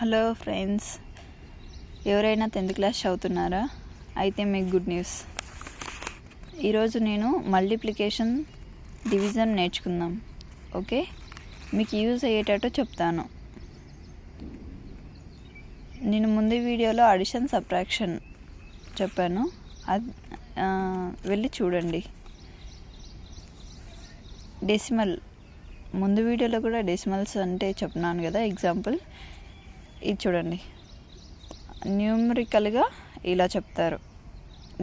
Hello friends, ఎవరైనా 10th class చదువుతున్నారా? అయితే మీకు గుడ్ న్యూస్. ఈరోజు నేను మల్టిప్లికేషన్ డివిజన్ నేర్చుకుందాం. ఓకే, మీకు యూజ్ అయ్యేటట్టు చెప్తాను. నేను ముందు వీడియోలో అడిషన్ సబ్ట్రాక్షన్ చెప్పాను, అది వెళ్ళి చూడండి. డెసిమల్ ముందు వీడియోలో కూడా డెసిమల్స్ అంటే చెప్తున్నాను కదా. ఎగ్జాంపుల్ ఇది చూడండి, న్యూమరికల్గా ఇలా చెప్తారు.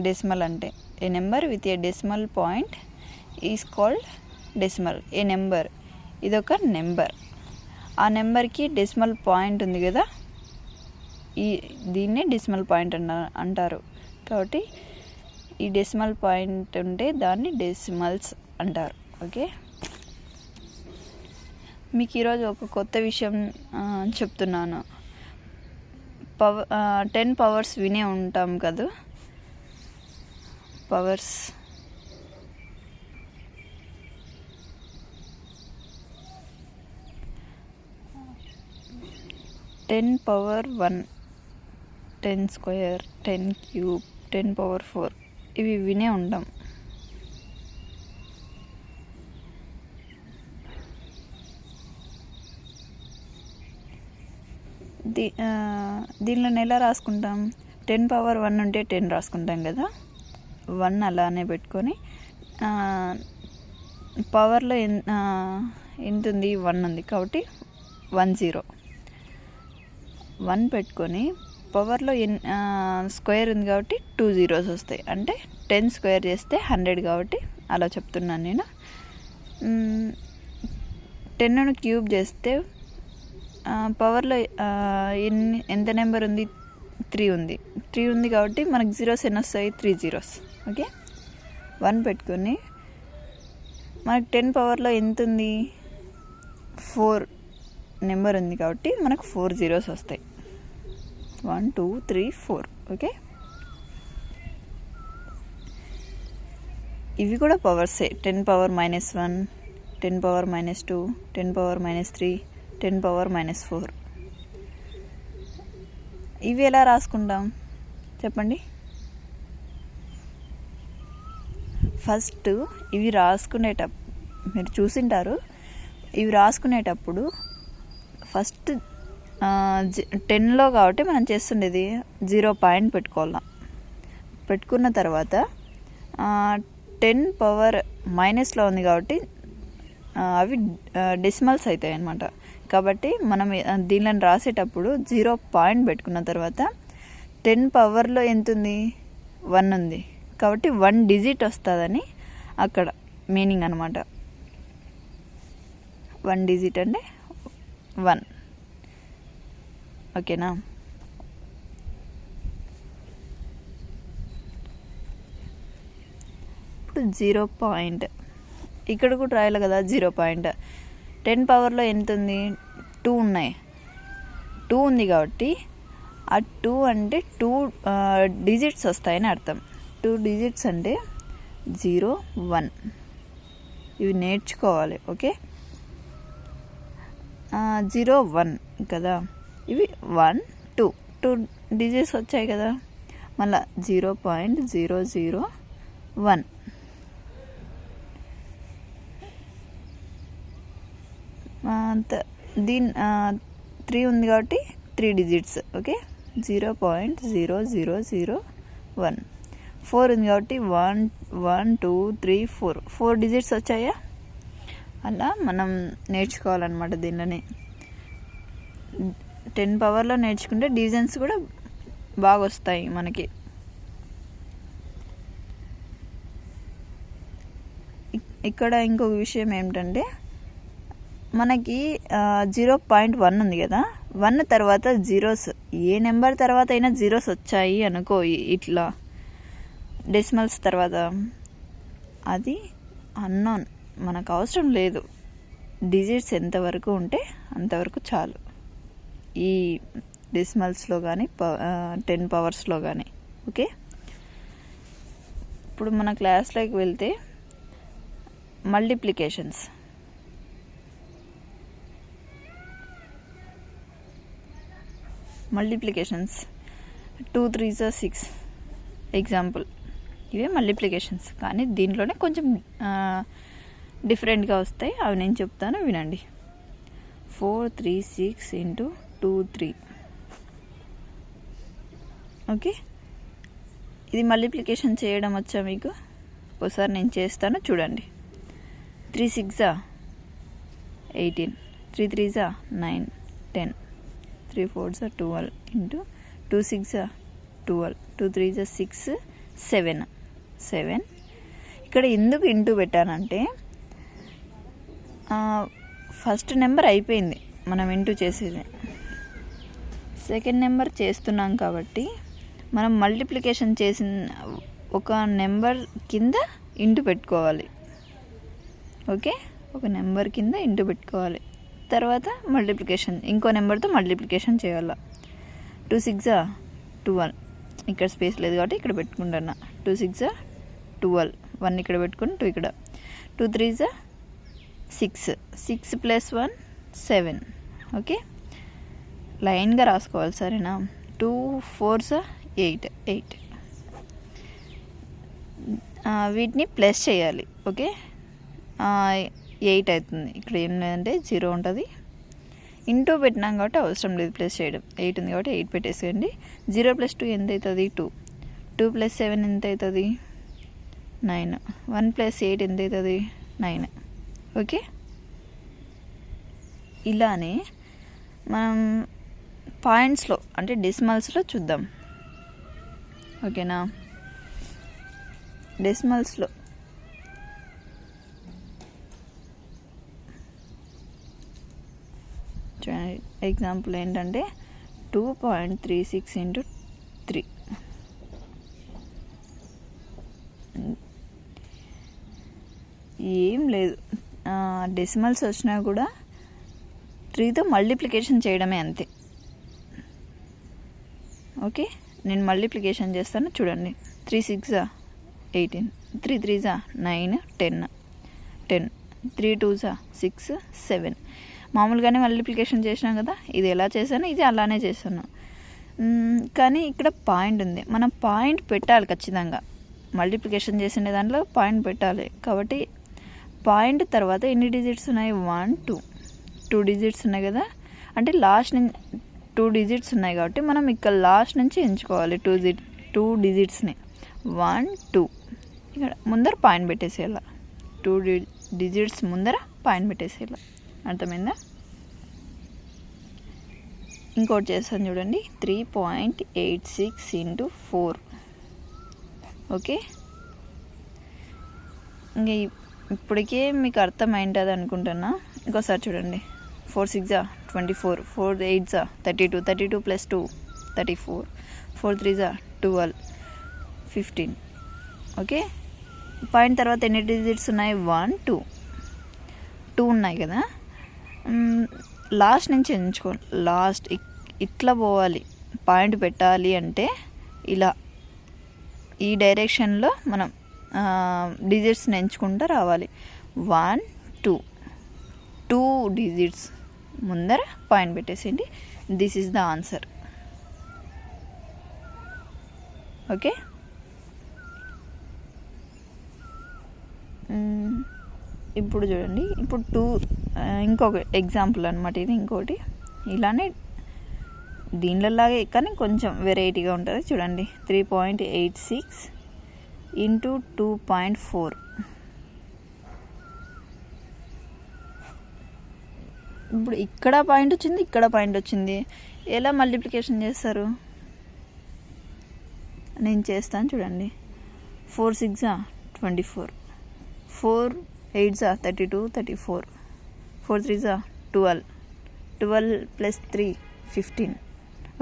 డెసిమల్ అంటే a number with a decimal point is called decimal. A number, ఇదొక నెంబర్, ఆ నెంబర్కి డెసిమల్ పాయింట్ ఉంది కదా, దీన్నే డెసిమల్ పాయింట్ అంటారు. కాబట్టి ఈ డెసిమల్ పాయింట్ ఉంటే దాన్ని డెసిమల్స్ అంటారు. ఓకే, మీకు ఈరోజు ఒక కొత్త విషయం చెప్తున్నాను. 10 పవర్స్ వినే ఉంటాం కదా. Powers 10 power 1, 10 square, 10 cube, 10 power 4 ఇవి వినే ఉంటాం. దీనిలో ఎలా రాసుకుంటాం? 10 పవర్ 1 ఉంటే 10 రాసుకుంటాం కదా. 1 అలానే పెట్టుకొని పవర్లో ఎంత ఉంది? 1 ఉంది కాబట్టి 10. 1 పెట్టుకొని పవర్లో స్క్వేర్ ఉంది కాబట్టి 2 zeros వస్తాయి. అంటే 10 స్క్వేర్ చేస్తే 100 కాబట్టి అలా చెప్తున్నాను నేను. 10ను క్యూబ్ చేస్తే పవర్లో ఎంత నెంబర్ ఉంది? 3 ఉంది. 3 ఉంది కాబట్టి మనకు జీరోస్ ఎన్ని వస్తాయి? 3 zeros. ఓకే, 1 పెట్టుకొని మనకు 10 పవర్లో ఎంత ఉంది? 4 నెంబర్ ఉంది కాబట్టి మనకు 4 zeros వస్తాయి. 1 2 3 4. ఓకే, ఇవి కూడా పవర్సే. 10 పవర్ -1, 10 పవర్ -2, 10 పవర్ -3, 10 పవర్ -4. ఇవి ఎలా రాసుకుంటాం చెప్పండి? ఫస్ట్ ఇవి రాసుకునేటప్పుడు మీరు చూసింటారు. ఇవి రాసుకునేటప్పుడు ఫస్ట్ 10లో కాబట్టి మనం చేస్తుండేది 0 పాయింట్ పెట్టుకోవాలా. పెట్టుకున్న తర్వాత 10 పవర్ మైనస్లో ఉంది కాబట్టి అవి డెసిమల్స్ అవుతాయి అన్నమాట. కాబట్టి మనం దీనిని రాసేటప్పుడు 0 పాయింట్ పెట్టుకున్న తర్వాత 10 పవర్లో ఎంత ఉంది? 1 ఉంది కాబట్టి 1 డిజిట్ వస్తుందని అక్కడ మీనింగ్ అనమాట. 1 డిజిట్ అంటే 1. ఓకేనా? ఇప్పుడు 0 పాయింట్ ఇక్కడ కూడా రాయాలి కదా. 0 పాయింట్ 10 పవర్లో ఎంత ఉంది? 2 ఉన్నాయి. 2 ఉంది కాబట్టి ఆ 2 అంటే 2 డిజిట్స్ వస్తాయని అర్థం. 2 డిజిట్స్ అంటే 0 1. ఇవి నేర్చుకోవాలి. ఓకే, 0 1 కదా, ఇవి 1 2 డిజిట్స్ వచ్చాయి కదా. మళ్ళీ 0.001. దీని 3 ఉంది కాబట్టి 3 డిజిట్స్. ఓకే, 0.0001. 4 ఉంది కాబట్టి 1 1 2 3 4 డిజిట్స్ వచ్చాయా? అలా మనం నేర్చుకోవాలన్నమాట. దీనిలోనే 10 పవర్లో నేర్చుకుంటే డివిజన్స్ కూడా బాగా వస్తాయి మనకి. ఇక్కడ ఇంకొక విషయం ఏమిటంటే, మనకి 0.1 ఉంది కదా. 1 తర్వాత జీరోస్, ఏ నెంబర్ తర్వాత అయినా జీరోస్ వచ్చాయి అనుకో, ఇట్లా డెసిమల్స్ తర్వాత, అది అన్నోన్, మనకు అవసరం లేదు. డిజిట్స్ ఎంతవరకు ఉంటే అంతవరకు చాలు, ఈ డెసిమల్స్లో కానీ 10 పవర్స్లో కానీ. ఓకే, ఇప్పుడు మన క్లాస్లోకి వెళ్తే మల్టిప్లికేషన్స్. Multiplications 2 3s 6 example. ఇవే మల్టిప్లికేషన్స్, కానీ దీంట్లోనే కొంచెం డిఫరెంట్గా వస్తాయి. అవి నేను చెప్తాను, వినండి. 4 3 6 ఇంటూ 2 3. ఓకే, ఇది మల్టిప్లికేషన్ చేయడం వచ్చా మీకు? ఒకసారి నేను చేస్తాను, చూడండి. 3 6 18, 3 3 9 10, 3 4 12 ఇంటూ 2 6 12, 2 3 6 7. ఇక్కడ ఎందుకు ఇంటూ పెట్టానంటే ఫస్ట్ నెంబర్ అయిపోయింది మనం ఇంటూ చేసేది, సెకండ్ నెంబర్ చేస్తున్నాం కాబట్టి మనం మల్టిప్లికేషన్ చేసిన ఒక నెంబర్ కింద ఇంటూ పెట్టుకోవాలి. ఓకే, ఒక నెంబర్ కింద ఇంటూ పెట్టుకోవాలి. తర్వాత మల్టిప్లికేషన్ ఇంకో నెంబర్తో మల్టిప్లికేషన్ చేయాలి. 2 6 12, ఇక్కడ స్పేస్ లేదు కాబట్టి ఇక్కడ పెట్టుకుంటున్నా. 2 6 12, 1 ఇక్కడ పెట్టుకుని 2 ఇక్కడ. 2 3 6, 6 + 1 7. ఓకే, లైన్గా రాసుకోవాలి, సరేనా? 2 4 8. వీటిని ప్లస్ చేయాలి. ఓకే, 8 అవుతుంది. ఇక్కడ ఏం లేదంటే 0 ఉంటుంది. ఇంటూ పెట్టినాం కాబట్టి అవసరం లేదు ప్లస్ చేయడం. 8 ఉంది కాబట్టి 8 పెట్టేసేయండి. 0 + 2 ఎంత అవుతుంది? 2. 2 + 7 ఎంత అవుతుంది? 9. 1 + 8 ఎంత అవుతుంది? 9. ఓకే, ఇలానే మనం పాయింట్స్లో అంటే డెసిమల్స్లో చూద్దాం. ఓకేనా? డెసిమల్స్లో చూడండి. ఎగ్జాంపుల్ ఏంటంటే 2.36 ఇంటూ 3. ఏం లేదు, డెసిమల్స్ వచ్చినా కూడా 3తో మల్టిప్లికేషన్ చేయడమే, అంతే. ఓకే, నేను మల్టిప్లికేషన్ చేస్తాను, చూడండి. 3 6 18, 3 3 9 10, 3 2 6 7. మామూలుగానే మల్టిప్లికేషన్ చేసినాం కదా, ఇది ఎలా చేశాను, ఇది అలానే చేశాను. కానీ ఇక్కడ పాయింట్ ఉంది, మనం పాయింట్ పెట్టాలి ఖచ్చితంగా. మల్టిప్లికేషన్ చేసిన దాంట్లో పాయింట్ పెట్టాలి కాబట్టి పాయింట్ తర్వాత ఎన్ని డిజిట్స్ ఉన్నాయి? 1 2 డిజిట్స్ ఉన్నాయి కదా, అంటే లాస్ట్ నుంచి 2 డిజిట్స్ ఉన్నాయి కాబట్టి మనం ఇక్కడ లాస్ట్ నుంచి ఎంచుకోవాలి 2 డిజిట్స్ని. 1 2 ఇక్కడ ముందర పాయింట్ పెట్టేసేయాలి. 2 డిజిట్స్ ముందర పాయింట్ పెట్టేసేయాలి. అర్థమైందా? ఇంకోటి చేస్తాను చూడండి. 3.86 ఇంటూ 4. ఓకే, ఇంకా ఇప్పటికే మీకు అర్థమైంటుంది అనుకుంటున్నా. ఇంకోసారి చూడండి. 4 6 24, 4 8 32, 32 + 2 34, 4 3 12 15. ఓకే, పాయింట్ తర్వాత ఎన్ని డిజిట్స్ ఉన్నాయి? 1 2 ఉన్నాయి కదా, లాస్ట్ నుంచి ఎంచుకోండి. లాస్ట్ ఇట్లా పోవాలి. పాయింట్ పెట్టాలి అంటే ఇలా ఈ డైరెక్షన్లో మనం డిజిట్స్ని ఎంచుకుంటూ రావాలి. 1 2 డిజిట్స్ ముందర పాయింట్ పెట్టేసేయండి. This is the answer. Okay, ఇప్పుడు చూడండి. ఇప్పుడు ఇంకొక ఎగ్జాంపుల్ అనమాట ఇది. ఇంకోటి ఇలానే దీనిలాగే కానీ కొంచెం వెరైటీగా ఉంటుంది. చూడండి. 3.86 ఇంటూ 2.4. ఇప్పుడు ఇక్కడ పాయింట్ వచ్చింది, ఇక్కడ పాయింట్ వచ్చింది. ఎలా మల్టిప్లికేషన్ చేస్తారు? నేను చేస్తాను చూడండి. 4 6 24, 4 8 32 34, 4 3 12, 12 + 3 15.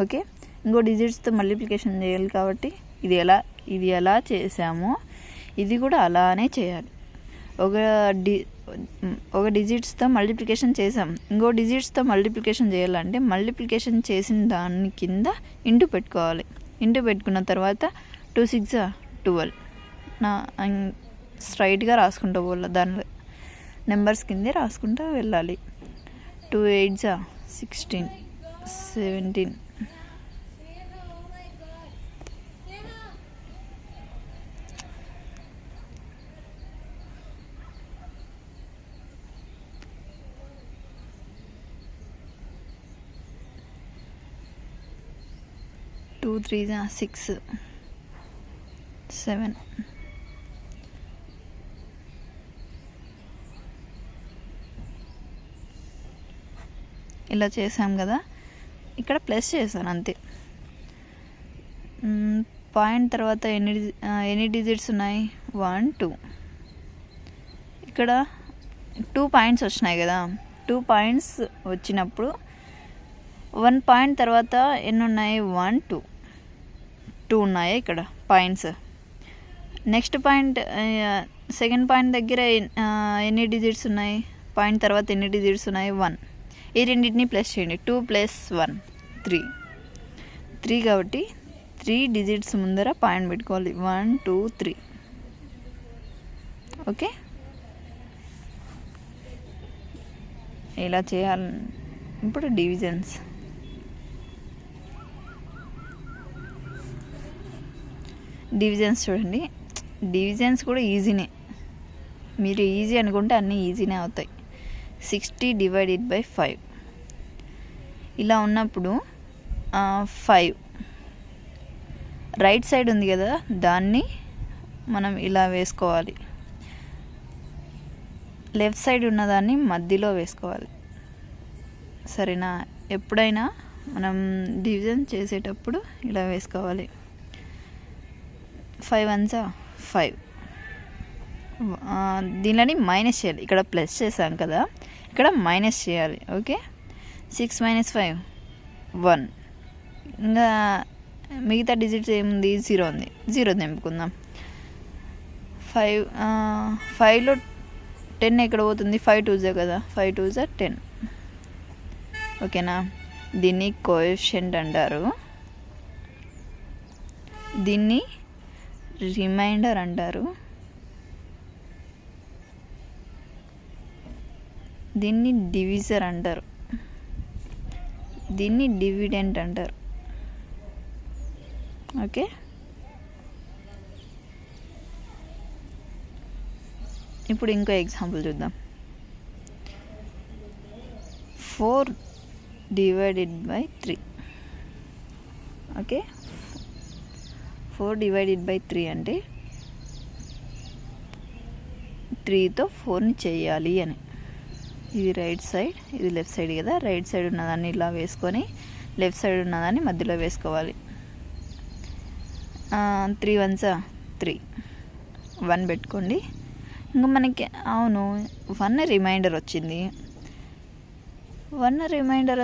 ఓకే, ఇంకో డిజిట్స్తో మల్టిప్లికేషన్ చేయాలి కాబట్టి ఇది ఎలా చేసామో ఇది కూడా అలానే చేయాలి. ఒక డిజిట్స్తో మల్టిప్లికేషన్ చేసాం, ఇంకో డిజిట్స్తో మల్టిప్లికేషన్ చేయాలంటే మల్టిప్లికేషన్ చేసిన దాని కింద ఇంటూ పెట్టుకోవాలి. ఇంటూ పెట్టుకున్న తర్వాత 2 6 12 స్ట్రైట్గా రాసుకుంటూ పోవాలి. దానిలో నెంబర్స్ కిందే రాసుకుంటూ వెళ్ళాలి. 2 8 16 17 2 3 6 7 ఇలా చేసాం కదా. ఇక్కడ ప్లస్ చేశాను అంతే. పాయింట్ తర్వాత ఎన్ని డిజిట్స్ ఉన్నాయి? 1 2. ఇక్కడ 2 పాయింట్స్ వచ్చినాయి కదా. 2 పాయింట్స్ వచ్చినప్పుడు 1 పాయింట్ తర్వాత ఎన్ని ఉన్నాయి? 1 2 2 ఉన్నాయి ఇక్కడ points. Next point second point దగ్గర ఎన్ని డిజిట్స్ ఉన్నాయి? పాయింట్ తర్వాత ఎన్ని డిజిట్స్ ఉన్నాయి? 1. ఈ రెండింటిని ప్లస్ చేయండి. 2 + 1 3 కాబట్టి 3 డిజిట్స్ ముందర పాయింట్ పెట్టుకోవాలి. 1 2 3. ఓకే, ఇలా చేయాలి. ఇప్పుడు డివిజన్స్ చూడండి. డివిజన్స్ కూడా ఈజీనే. మీరు ఈజీ అనుకుంటే అన్నీ ఈజీనే అవుతాయి. 60 / 5 ఇలా ఉన్నప్పుడు 5 రైట్ సైడ్ ఉంది కదా, దాన్ని మనం ఇలా వేసుకోవాలి. లెఫ్ట్ సైడ్ ఉన్నదాన్ని మధ్యలో వేసుకోవాలి. సరేనా? ఎప్పుడైనా మనం డివిజన్ చేసేటప్పుడు ఇలా వేసుకోవాలి. 5 1 5. దీనిని మైనస్ చేయాలి. ఇక్కడ ప్లస్ చేసాం కదా, ఇక్కడ మైనస్ చేయాలి. ఓకే, 6 - 5 1. ఇంకా మిగతా డిజిట్స్ ఏముంది? 0 ఉంది. 0 నింపుకుందాం. 5లో 10 ఎక్కడ పోతుంది? 5 2 కదా, 5 2 10. ఓకేనా? దీన్ని కోఎఫిషియంట్ అంటారు, దీన్ని రిమైండర్ అంటారు, దీన్ని డివిజర్ అంటారు, దీన్ని డివిడెంట్ అంటారు. ఓకే, ఇప్పుడు ఇంకో ఎగ్జాంపుల్ చూద్దాం. 4 / 3. ఓకే, 4 / 3 అంటే 3తో 4ని చేయాలి అని. ఇది రైట్ సైడ్, ఇది లెఫ్ట్ సైడ్ కదా. రైట్ సైడ్ ఉన్నదాన్ని ఇలా వేసుకొని లెఫ్ట్ సైడ్ ఉన్నదాన్ని మధ్యలో వేసుకోవాలి. 3 1 3. 1 పెట్టుకోండి. ఇంకా మనకి 1 రిమైండర్ వచ్చింది. 1 రిమైండర్